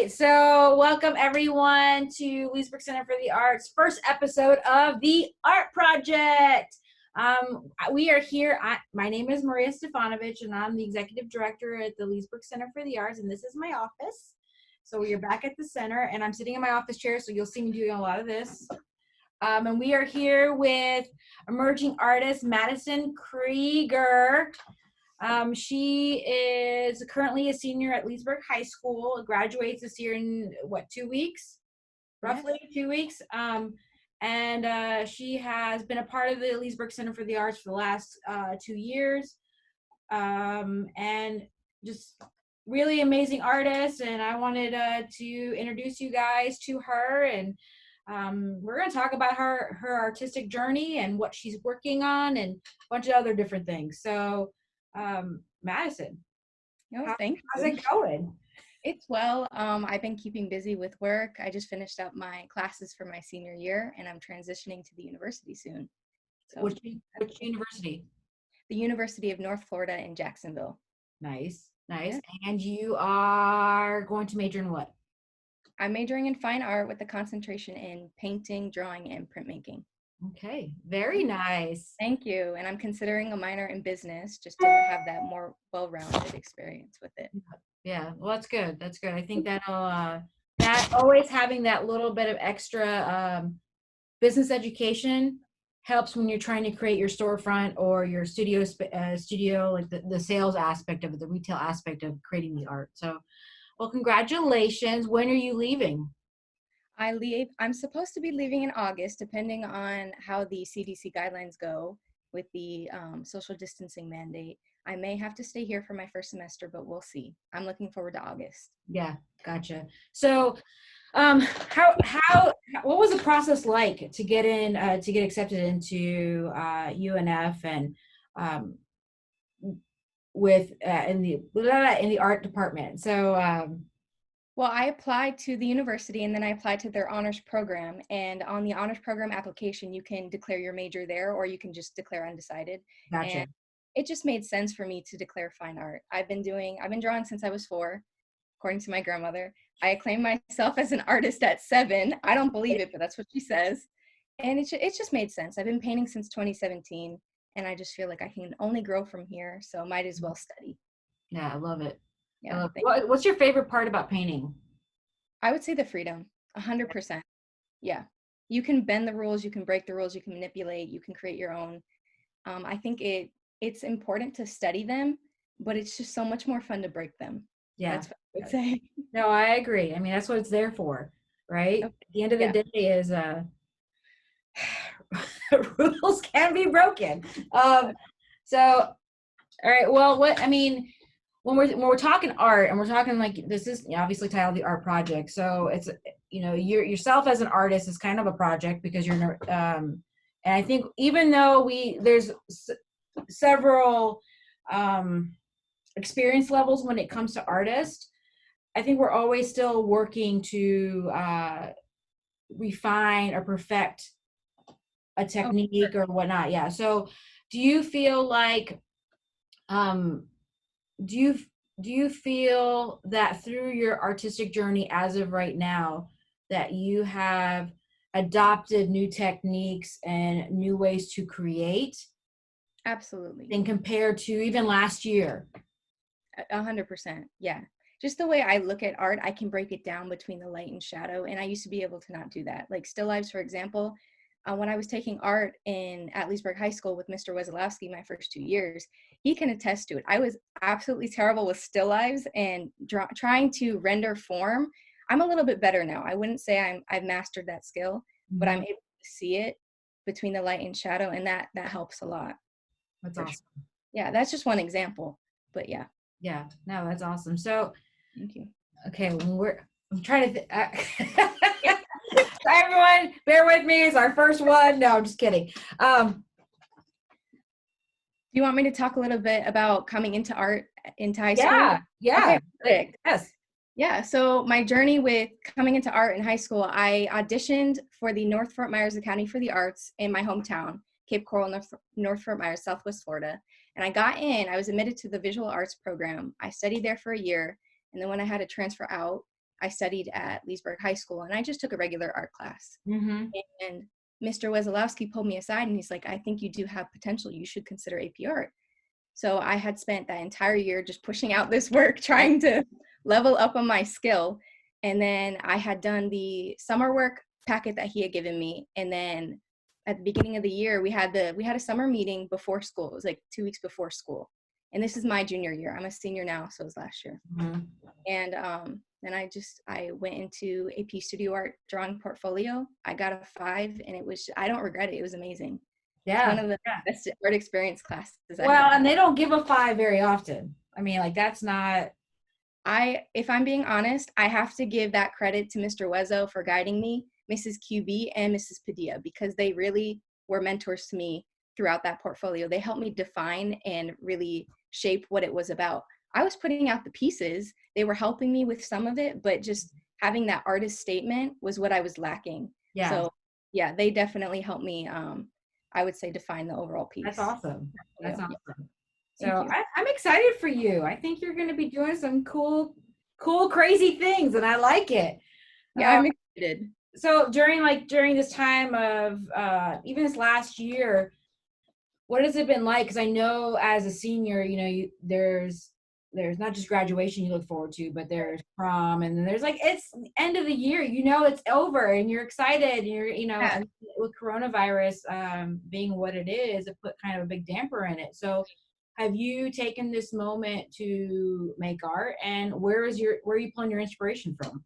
right, so welcome everyone to Leesburg Center for the Arts, first episode of the Art Project. We are here. My name is Maria Stefanovich, and I'm the executive director at the Leesburg Center for the Arts, and this is my office. So we are back at the center, and I'm sitting in my office chair, so you'll see me doing a lot of this. And we are here with emerging artist Madison Krieger. She is currently a senior at Leesburg High School, graduates this year in, 2 weeks? Roughly 2 weeks. And she has been a part of the Leesburg Center for the Arts for the last 2 years. And just really amazing artist. And I wanted to introduce you guys to her. And we're going to talk about her artistic journey and what she's working on and a bunch of other different things. So, Madison, Thank you. How's it going? It's well. I've been keeping busy with work. I just finished up my classes for my senior year, and I'm transitioning to the university soon. So, which university? The University of North Florida in Jacksonville. Nice. Yeah. And you are going to major in what? I'm majoring in fine art with a concentration in painting, drawing, and printmaking. Okay, very nice. Thank you. And I'm considering a minor in business just to have that more well-rounded experience with it. Yeah, well, that's good. That's good. I think that'll that always having that little bit of extra business education helps when you're trying to create your storefront or your studio, like the sales aspect of it, the retail aspect of creating the art. So, well, congratulations. When are you leaving? I'm supposed to be leaving in August, depending on how the CDC guidelines go with the social distancing mandate. I may have to stay here for my first semester, but we'll see. I'm looking forward to August. Yeah, gotcha. So, what was the process like to get in, to get accepted into UNF and with in the art department? So, well, I applied to the university and then I applied to their honors program. And on the honors program application, you can declare your major there or you can just declare undecided. Gotcha. And it just made sense for me to declare fine art. I've been drawing since I was 4, according to my grandmother. I acclaim myself as an artist at 7. I don't believe it, but that's what she says. And it just made sense. I've been painting since 2017 and I just feel like I can only grow from here. So might as well study. Yeah, I love it. Yeah. What's your favorite part about painting? I would say the freedom, 100%. Yeah. You can bend the rules, you can break the rules, you can manipulate, you can create your own. I think it's important to study them, but it's just so much more fun to break them. Yeah. That's what I would say. No, I agree. I mean, that's what it's there for, right? At the end of the day is rules can be broken. So, all right. Well, when we're talking art and we're talking like this is obviously titled the Art Project, so it's yourself as an artist is kind of a project because you're and I think even though there's several experience levels when it comes to artists, I think we're always still working to refine or perfect a technique or whatnot. Yeah. So do you feel like do you feel that through your artistic journey as of right now that you have adopted new techniques and new ways to create? Absolutely. And compared to even last year? 100%. Yeah. Just the way I look at art, I can break it down between the light and shadow. And I used to be able to not do that. Like still lifes, for example, when I was taking art at Leesburg High School with Mr. Wesolowski my first 2 years, he can attest to it. I was absolutely terrible with still lives and trying to render form. I'm a little bit better now. I wouldn't say I've mastered that skill, but I'm able to see it between the light and shadow, and that helps a lot. That's awesome. Sure. Yeah, that's just one example, but yeah. Yeah, no, that's awesome. So, thank you. Okay, I'm trying to. Everyone, bear with me. It's our first one. No, I'm just kidding. Do you want me to talk a little bit about coming into art into high school? Yeah. Okay, yes. Yeah, so my journey with coming into art in high school, I auditioned for the North Fort Myers Academy for the Arts in my hometown, Cape Coral, North Fort Myers, Southwest Florida. And I got in, I was admitted to the visual arts program. I studied there for a year. And then when I had to transfer out, I studied at Leesburg High School, and I just took a regular art class. Mm-hmm. And Mr. Wesolowski pulled me aside, and he's like, I think you do have potential. You should consider AP art. So I had spent that entire year just pushing out this work, trying to level up on my skill. And then I had done the summer work packet that he had given me. And then at the beginning of the year, we had a summer meeting before school. It was like 2 weeks before school. And this is my junior year. I'm a senior now, so it was last year. Mm-hmm. And then I went into AP Studio Art drawing portfolio. I got a 5, and I don't regret it. It was amazing. Yeah. It's one of the best art experience classes I Well, had. and they don't give a 5 very often. I mean, like, that's not. If I'm being honest, I have to give that credit to Mr. Wezo for guiding me, Mrs. QB, and Mrs. Padilla, because they really were mentors to me throughout that portfolio. They helped me define and really shape what it was about. I was putting out the pieces. They were helping me with some of it, but just having that artist statement was what I was lacking. Yeah. So yeah, they definitely helped me, I would say, define the overall piece. That's awesome. That's awesome. Yeah. So I'm excited for you. I think you're going to be doing some cool, crazy things, and I like it. Yeah, I'm excited. So during this time of even this last year, what has it been like? Because I know as a senior, there's not just graduation you look forward to, but there's prom, and then there's it's end of the year, it's over, and you're excited, and and with coronavirus being what it is, it put kind of a big damper in it. So have you taken this moment to make art, and where are you pulling your inspiration from?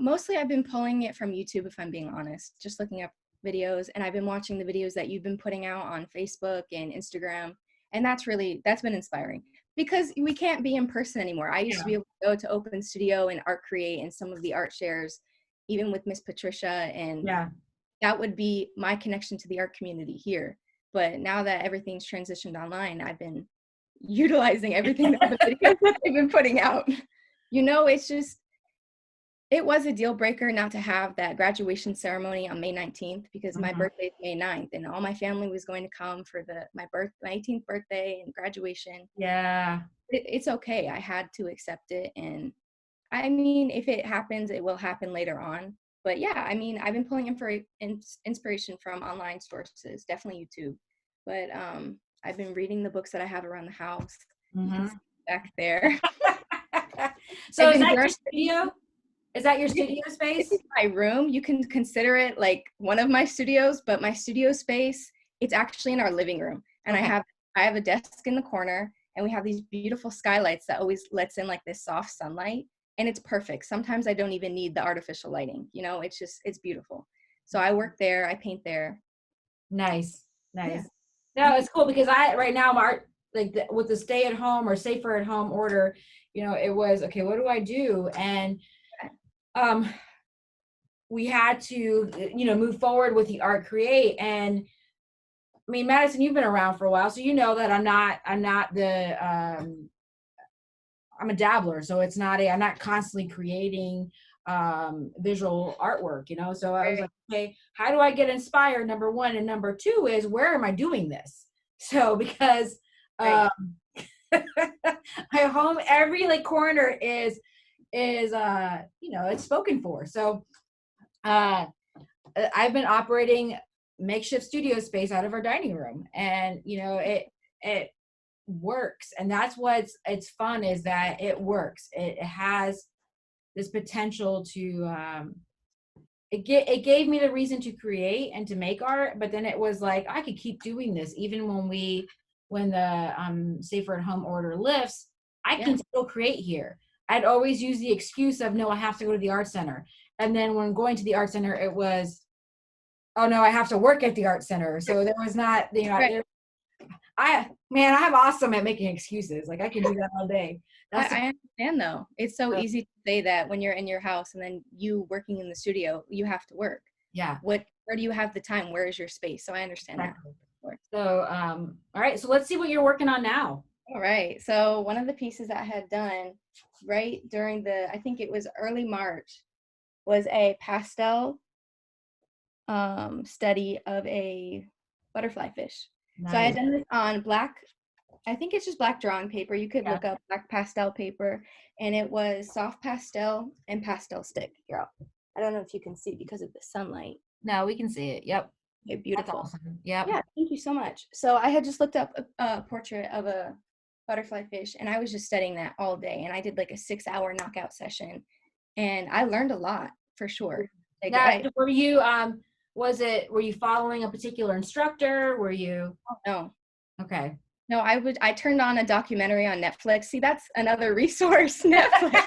Mostly I've been pulling it from YouTube, if I'm being honest, just looking up videos, and I've been watching the videos that you've been putting out on Facebook and Instagram, and that's been inspiring, because we can't be in person anymore. I used to be able to go to Open Studio and Art Create and some of the art shares, even with Miss Patricia, and that would be my connection to the art community here. But now that everything's transitioned online, I've been utilizing everything that the videos that they've been putting out. It was a deal breaker not to have that graduation ceremony on May 19th, because my birthday is May 9th, and all my family was going to come for my 18th birthday and graduation. Yeah. It's okay. I had to accept it. And I mean, if it happens, it will happen later on. But yeah, I mean, I've been pulling inspiration from online sources, definitely YouTube. But I've been reading the books that I have around the house. You can see back there. So is that your studio? Is that your studio space? It's my room. You can consider it like one of my studios, but my studio space, it's actually in our living room. And I have a desk in the corner, and we have these beautiful skylights that always lets in like this soft sunlight, and it's perfect. Sometimes I don't even need the artificial lighting. It's beautiful. So I work there, I paint there. Nice. Yeah. No, it's cool, because right now my art, with the stay at home or safer at home order, it was, okay, what do I do? And we had to, move forward with the Art Create. And I mean, Madison, you've been around for a while, so you know that I'm a dabbler. So I'm not constantly creating visual artwork, so I was like, okay, how do I get inspired? Number one, and number two is, where am I doing this? So because my home, every corner is it's spoken for. So I've been operating makeshift studio space out of our dining room, and it works. And that's it's fun, is that it works. It has this potential to it gave me the reason to create and to make art. But then it was like, I could keep doing this even when the safer at home order lifts. I can still create here. I'd always use the excuse of, no, I have to go to the art center. And then when going to the art center, it was, oh no, I have to work at the art center. So there was not, I'm awesome at making excuses. I can do that all day. I understand though. It's so easy to say that when you're in your house, and then you working in the studio, you have to work. Yeah. Where do you have the time? Where is your space? So I understand that. So, all right. So let's see what you're working on now. All right. So one of the pieces I had done right during I think it was early March, was a pastel study of a butterfly fish. Nice. So I had done this on black I think it's just black drawing paper. You could Yeah. look up black pastel paper, and it was soft pastel and pastel stick. Here, I don't know if you can see because of the sunlight. No, we can see it. Yep. Okay, That's beautiful. awesome. Yep. Yeah, thank you so much. So I had just looked up a portrait of a butterfly fish, and I was just studying that all day. And I did like a 6-hour knockout session, and I learned a lot for sure. Like, Now, were you were you following a particular instructor? Were you? no, Okay. no, I turned on a documentary on Netflix. See, that's another resource, Netflix.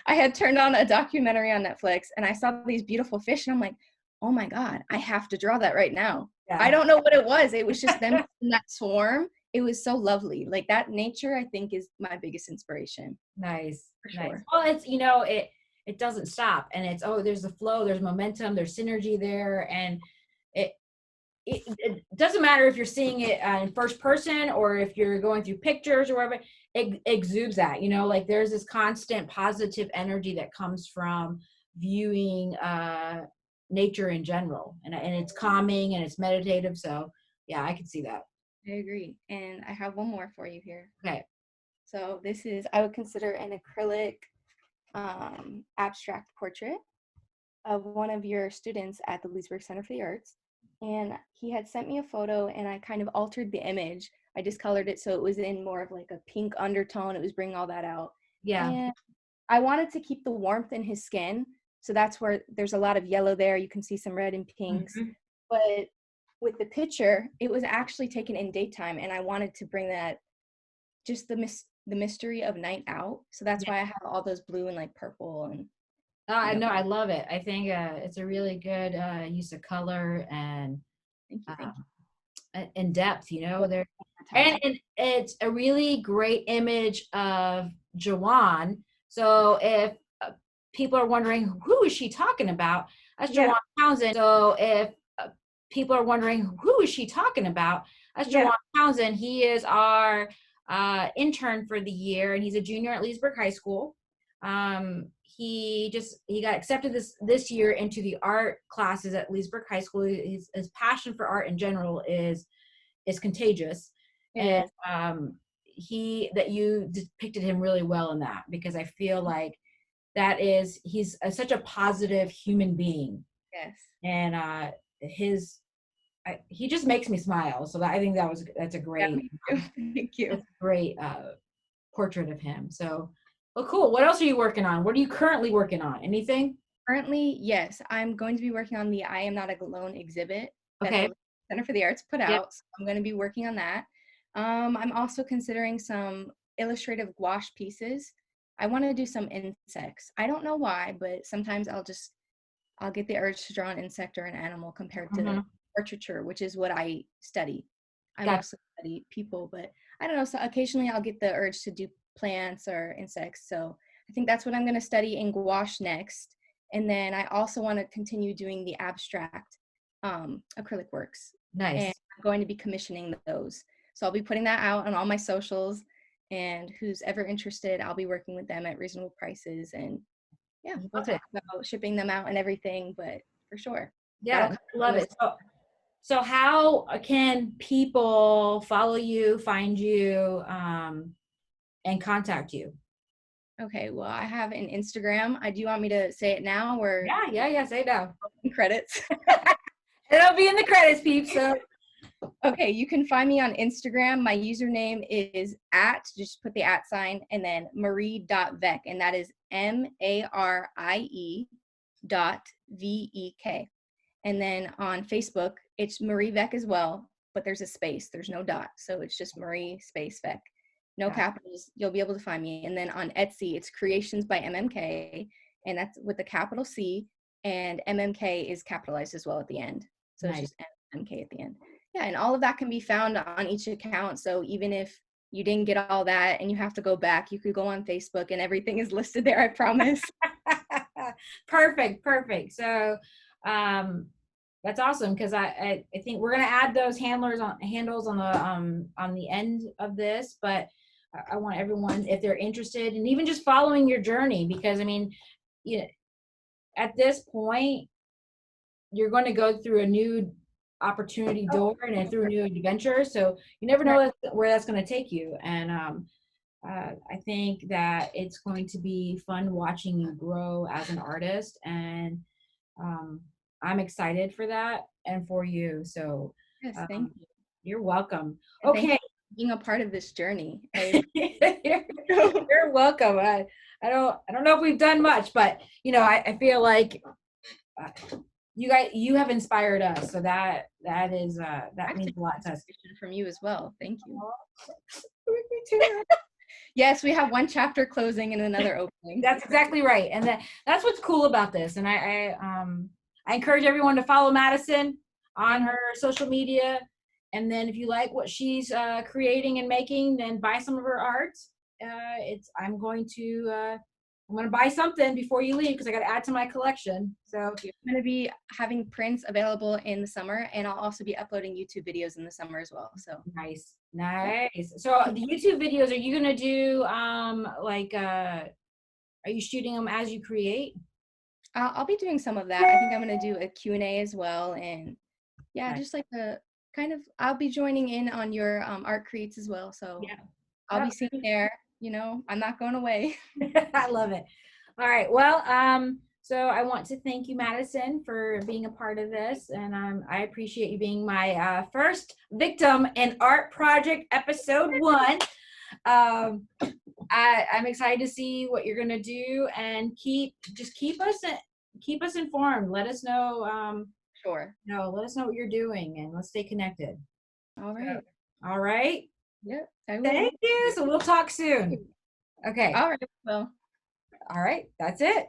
I had turned on a documentary on Netflix, and I saw these beautiful fish, and I'm like, oh my God, I have to draw that right now. Yeah. I don't know what it was. It was just them in that swarm. It was so lovely. Like that nature, I think, is my biggest inspiration. Nice. For Nice. sure. Well, it's it doesn't stop, and it's there's a flow, there's momentum, there's synergy there, and it doesn't matter if you're seeing it in first person or if you're going through pictures or whatever. It exudes that, like there's this constant positive energy that comes from viewing nature in general, and it's calming and it's meditative. So yeah, I can see that. I agree. And I have one more for you here. Okay. So this is, I would consider an acrylic abstract portrait of one of your students at the Leesburg Center for the Arts. And he had sent me a photo, and I kind of altered the image. I discolored it so it was in more of like a pink undertone. It was bringing all that out. Yeah. And I wanted to keep the warmth in his skin. So that's where there's a lot of yellow there. You can see some red and pinks. Mm-hmm. But with the picture, it was actually taken in daytime, and I wanted to bring that, just the mystery of night out. So that's why I have all those blue and like purple. And I know, I love it. I think it's a really good use of color and in depth, there. And it's a really great image of Jawan. So if people are wondering, who is she talking about? That's Jawan Townsend. So if people are wondering, who is she talking about? That's Jawan Townsend. He is our intern for the year, and he's a junior at Leesburg High School. He got accepted this year into the art classes at Leesburg High School. His passion for art in general is contagious. And you depicted him really well in that, because I feel like he's such a positive human being. Yes. And he just makes me smile. So I think that's a great, thank you. That's a great portrait of him. So, well, cool. What else are you working on? What are you currently working on? Anything? Currently, yes. I'm going to be working on the I Am Not Alone exhibit that Okay. the Center for the Arts put out. So I'm going to be working on that. I'm also considering some illustrative gouache pieces. I want to do some insects. I don't know why, but sometimes I'll get the urge to draw an insect or an animal compared to the portraiture, which is what I study. I mostly study people, but I don't know. So occasionally I'll get the urge to do plants or insects. So I think that's what I'm going to study in gouache next. And then I also want to continue doing the abstract acrylic works. Nice. And I'm going to be commissioning those. So I'll be putting that out on all my socials, and who's ever interested, I'll be working with them at reasonable prices. And we'll talk about shipping them out and everything, but for sure. Yeah, love it. So how can people follow you, find you, and contact you? Okay, well, I have an Instagram. Do you want me to say it now, or? Yeah, say it now. Credits. It'll be in the credits, peeps. So. Okay, you can find me on Instagram. My username is just put the @ and then marie.vek, and that is MARIE.VEK. And then on Facebook, it's Marie Vek as well, but there's a space. There's no dot. So it's just Marie space Vek. No capitals. You'll be able to find me. And then on Etsy, it's Creations by MMK, and that's with a capital C, and MMK is capitalized as well at the end. So It's just MMK at the end. Yeah, and all of that can be found on each account. So even if you didn't get all that and you have to go back, you could go on Facebook and everything is listed there, I promise. Perfect. So that's awesome, because I think we're gonna add those handles on the end of this, but I want everyone, if they're interested, and even just following your journey, because I mean, at this point, you're going to go through a new opportunity door and through new adventures. So you never know where that's going to take you. And I think that it's going to be fun watching you grow as an artist. And I'm excited for that and for you. So Yes, thank you. You're welcome. And okay. Thank you for being a part of this journey. You're welcome. I don't know if we've done much, but I feel like you have inspired us. So that is that means a lot to us. From you as well. Thank you. Yes, we have one chapter closing and another opening. That's exactly right. And that's what's cool about this. And I encourage everyone to follow Madison on her social media. And then if you like what she's creating and making, then buy some of her art. I'm going to buy something before you leave because I got to add to my collection. So I'm going to be having prints available in the summer, and I'll also be uploading YouTube videos in the summer as well. So nice. So the YouTube videos, are you going to do are you shooting them as you create? I'll be doing some of that. I think I'm going to do a Q&A as well, and yeah, nice. Just like a kind of, I'll be joining in on your art creates as well. So yeah. I'll be sitting there. I'm not going away. I love it. All right. Well, so I want to thank you, Madison, for being a part of this. And I appreciate you being my first victim in Art Project Episode 1. I'm excited to see what you're going to do and keep us informed. Let us know. Sure. Let us know what you're doing and let's stay connected. All right. All right. Yep. Thank you. So we'll talk soon. Okay. All right. Well. All right. That's it.